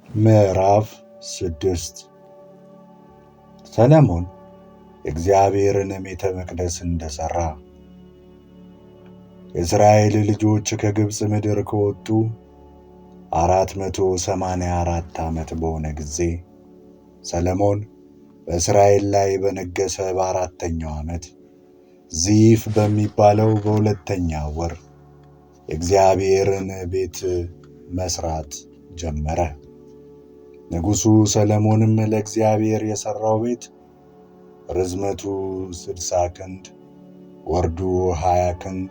ምዕራፍ 6 ሰሎሞን የእግዚአብሔርን ቤተ መቅደስ እንደሠራ። የእስራኤል ልጆች ከግብፅ ምድር ከወጡ 484 ዓመት በሆነ ጊዜ ሰሎሞን በእስራኤል ላይ በነገሠ በአራተኛው ዓመት ዚፍ በሚባለው በሁለተኛው ወር የእግዚአብሔርን ቤት መሥራት ጀመረ። ንጉሡ ሰሎሞንም ለእግዚአብሔር የሠራው ቤት ርዝመቱ 60 ክንድ፣ ወርዱ 20 ክንድ፣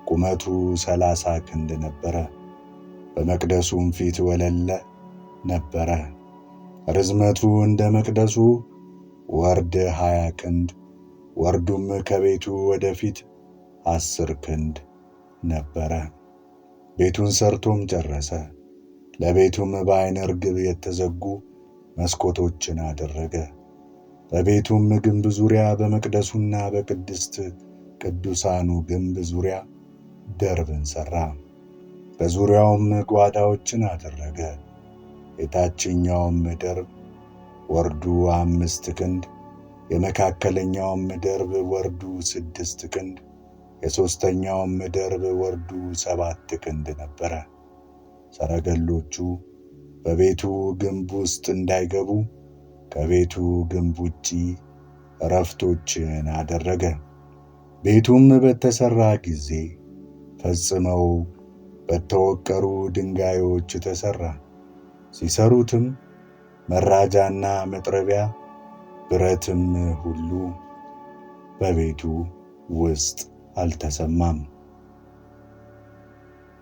ቁመቱ 30 ክንድ ነበረ። በመቅደሱም ፊት ወለል ነበረ። ርዝመቱ እንደ መቅደሱ ወርድ 20 ክንድ፣ ወርዱም ከቤቱ ወደፊት 10 ክንድ ነበረ። ቤቱን ሠርቶም ጨረሰ። ለቤቱም በዓይነ ርግብ የተዘጉ መስኮቶችን አደረገ። በቤቱም ግንብ ዙሪያ በመቅደሱና በቅድስት ቅዱሳኑ ግንብ ዙሪያ ደርብን ሠራ። በዙሪያውም ጓዳዎችን አደረገ። የታችኛውም ደርብ ወርዱ 5 ክንድ፣ የመካከለኛውም ደርብ ወርዱ 6 ክንድ፣ የሦስተኛውም ደርብ ወርዱ 7 ክንድ ነበረ። ሰረገሎቹ በቤቱ ግንብ ውስጥ እንዳይገቡ ከቤቱ ግንብ ውጪ ዕረፍቶችን አደረገ። ቤቱም በተሠራ ጊዜ ፈጽመው በተወቀሩ ድንጋዮች ተሠራ። ሲሠሩትም መራጃና መጥረቢያ ብረትም ሁሉ በቤቱ ውስጥ አልተሰማም።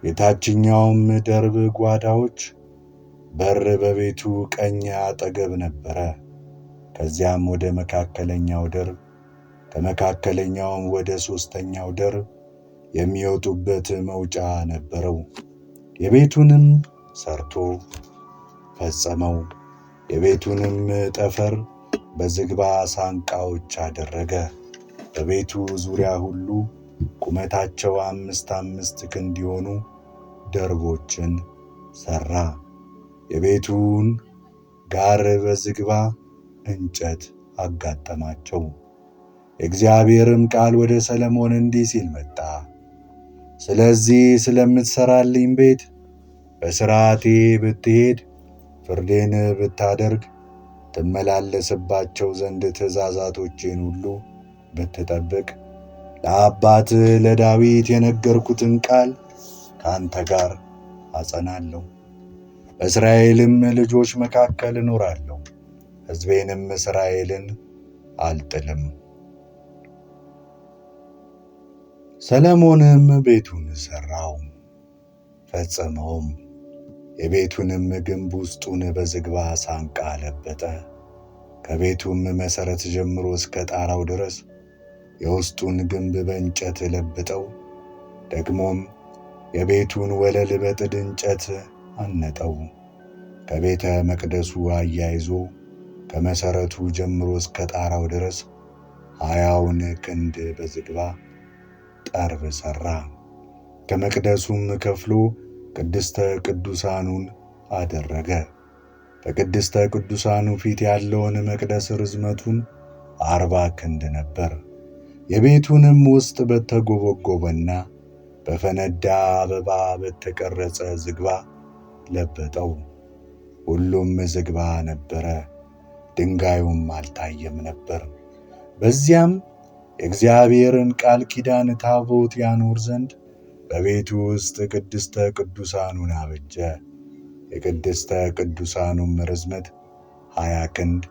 የታችኛውም ደርብ ጓዳዎች በር በቤቱ ቀኝ አጠገብ ነበረ። ከዚያም ወደ መካከለኛው ደርብ ከመካከለኛውም ወደ ሦስተኛው ደርብ የሚወጡበት መውጫ ነበረው። የቤቱንም ሠርቶ ፈጸመው። የቤቱንም ጠፈር በዝግባ ሳንቃዎች አደረገ። በቤቱ ዙሪያ ሁሉ ቁመታቸው 5 ክንድ የሆኑ ደርቦችን ሠራ። የቤቱን ጋር በዝግባ እንጨት አጋጠማቸው። የእግዚአብሔርም ቃል ወደ ሰሎሞን እንዲህ ሲል መጣ። ስለዚህ ስለምትሠራልኝ ቤት በሥርዓቴ ብትሄድ፣ ፍርዴን ብታደርግ፣ ትመላለስባቸው ዘንድ ትእዛዛቶቼን ሁሉ ብትጠብቅ፣ ለአባትህ ለዳዊት የነገርኩትን ቃል ከአንተ ጋር አጸናለሁ። በእስራኤልም ልጆች መካከል እኖራለሁ፣ ሕዝቤንም እስራኤልን አልጥልም። ሰሎሞንም ቤቱን ሠራው ፈጸመውም። የቤቱንም ግንብ ውስጡን በዝግባ ሳንቃ ለበጠ። ከቤቱም መሠረት ጀምሮ እስከ ጣራው ድረስ የውስጡን ግንብ በእንጨት ለብጠው። ደግሞም የቤቱን ወለል በጥድ እንጨት አነጠው። ከቤተ መቅደሱ አያይዞ ከመሠረቱ ጀምሮ እስከ ጣራው ድረስ 20ውን ክንድ በዝግባ ጠርብ ሠራ። ከመቅደሱም ከፍሎ ቅድስተ ቅዱሳኑን አደረገ። በቅድስተ ቅዱሳኑ ፊት ያለውን መቅደስ ርዝመቱን 40 ክንድ ነበር። የቤቱንም ውስጥ በተጎበጎበና በፈነዳ አበባ በተቀረጸ ዝግባ ለበጠው። ሁሉም ዝግባ ነበረ፣ ድንጋዩም አልታየም ነበር። በዚያም የእግዚአብሔርን ቃል ኪዳን ታቦት ያኖር ዘንድ በቤቱ ውስጥ ቅድስተ ቅዱሳኑን አበጀ። የቅድስተ ቅዱሳኑም ርዝመት 20 ክንድ፣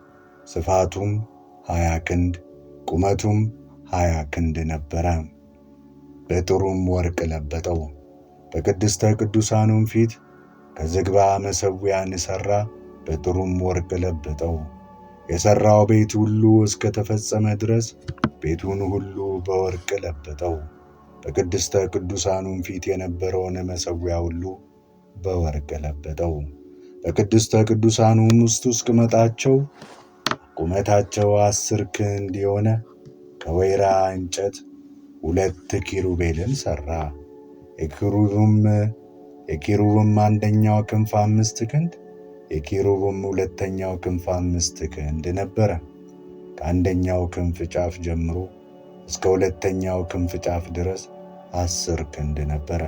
ስፋቱም 20 ክንድ፣ ቁመቱም 20 ክንድ ነበረ። በጥሩም ወርቅ ለበጠው። በቅድስተ ቅዱሳኑም ፊት ከዝግባ መሠዊያን ሠራ፣ በጥሩም ወርቅ ለበጠው። የሠራው ቤት ሁሉ እስከ ተፈጸመ ድረስ ቤቱን ሁሉ በወርቅ ለበጠው። በቅድስተ ቅዱሳኑም ፊት የነበረውን መሠዊያ ሁሉ በወርቅ ለበጠው። በቅድስተ ቅዱሳኑም ውስጥ ቅመጣቸው ቁመታቸው 10 ክንድ የሆነ ከወይራ እንጨት 2 ኪሩቤልን ሠራ። የኪሩብም አንደኛው ክንፍ 5 ክንድ የኪሩብም ሁለተኛው ክንፍ 5 ክንድ ነበረ። ከአንደኛው ክንፍ ጫፍ ጀምሮ እስከ ሁለተኛው ክንፍ ጫፍ ድረስ 10 ክንድ ነበረ።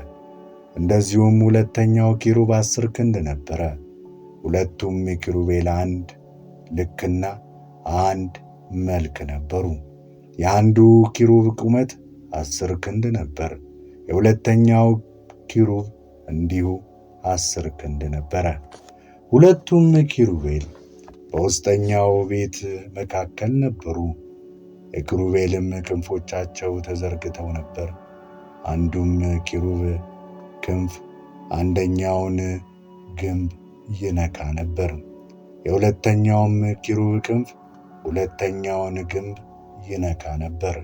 እንደዚሁም ሁለተኛው ኪሩብ 10 ክንድ ነበረ። ሁለቱም የኪሩቤል አንድ ልክና አንድ መልክ ነበሩ። የአንዱ ኪሩብ ቁመት 10 ክንድ ነበር። የሁለተኛው ኪሩብ እንዲሁ 10 ክንድ ነበረ። ሁለቱም ኪሩቤል በውስጠኛው ቤት መካከል ነበሩ። የኪሩቤልም ክንፎቻቸው ተዘርግተው ነበር። አንዱም ኪሩብ ክንፍ አንደኛውን ግንብ ይነካ ነበር። የሁለተኛውም ኪሩብ ክንፍ ሁለተኛውን ግንብ ይነካ ነበር።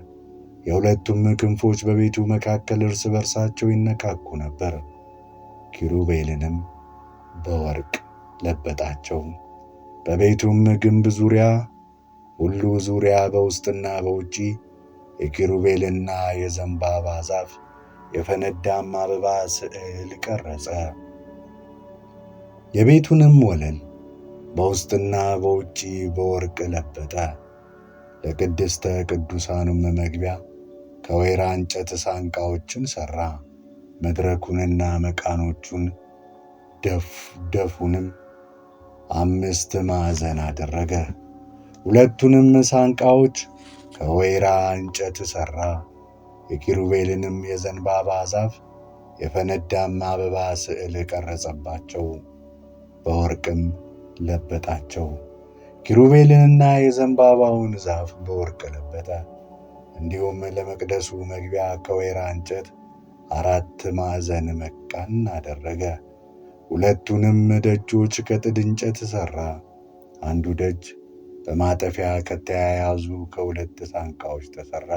የሁለቱም ክንፎች በቤቱ መካከል እርስ በርሳቸው ይነካኩ ነበር። ኪሩቤልንም በወርቅ ለበጣቸው። በቤቱም ግንብ ዙሪያ ሁሉ ዙሪያ በውስጥና በውጪ የኪሩቤልና የዘንባባ ዛፍ የፈነዳም አበባ ስዕል ቀረጸ። የቤቱንም ወለል በውስጥና በውጪ በወርቅ ለበጠ። ለቅድስተ ቅዱሳኑም መግቢያ ከወይራ እንጨት ሳንቃዎችን ሠራ። መድረኩንና መቃኖቹን ደፉንም 5 ማዕዘን አደረገ። ሁለቱንም ሳንቃዎች ከወይራ እንጨት ሠራ። የኪሩቤልንም የዘንባባ ዛፍ የፈነዳም አበባ ስዕል ቀረጸባቸው፣ በወርቅም ለበጣቸው። ኪሩቤልንና የዘንባባውን ዛፍ በወርቅ ለበጠ። እንዲሁም ለመቅደሱ መግቢያ ከወይራ እንጨት 4 ማዕዘን መቃን አደረገ። ሁለቱንም ደጆች ከጥድ እንጨት ሠራ። አንዱ ደጅ በማጠፊያ ከተያያዙ ከ2 ሳንቃዎች ተሠራ።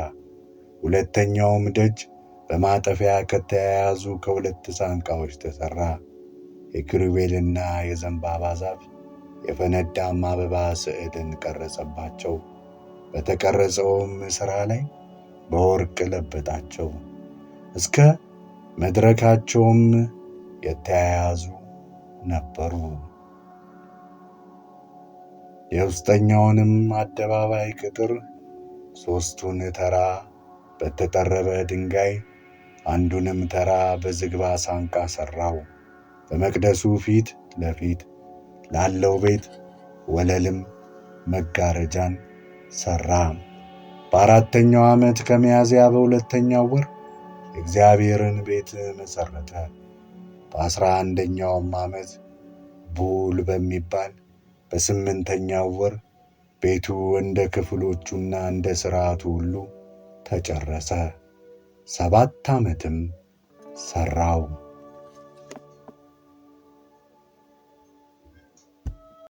ሁለተኛውም ደጅ በማጠፊያ ከተያያዙ ከ2 ሳንቃዎች ተሠራ። የኪሩቤልና የዘንባባ ዛፍ የፈነዳም አበባ ስዕልን ቀረጸባቸው። በተቀረጸውም ሥራ ላይ በወርቅ ለበጣቸው። እስከ መድረካቸውም የተያያዙ ነበሩ። የውስጠኛውንም አደባባይ ቅጥር 3ቱን ተራ በተጠረበ ድንጋይ አንዱንም ተራ በዝግባ ሳንቃ ሠራው። በመቅደሱ ፊት ለፊት ላለው ቤት ወለልም መጋረጃን ሠራ። በ4ኛው ዓመት ከሚያዝያ በ2ኛው ወር የእግዚአብሔርን ቤት መሠረተ። በ11ኛውም ዓመት ቡል በሚባል በ8ኛው ወር ቤቱ እንደ ክፍሎቹና እንደ ሥርዓቱ ሁሉ ተጨረሰ። 7 ዓመትም ሠራው።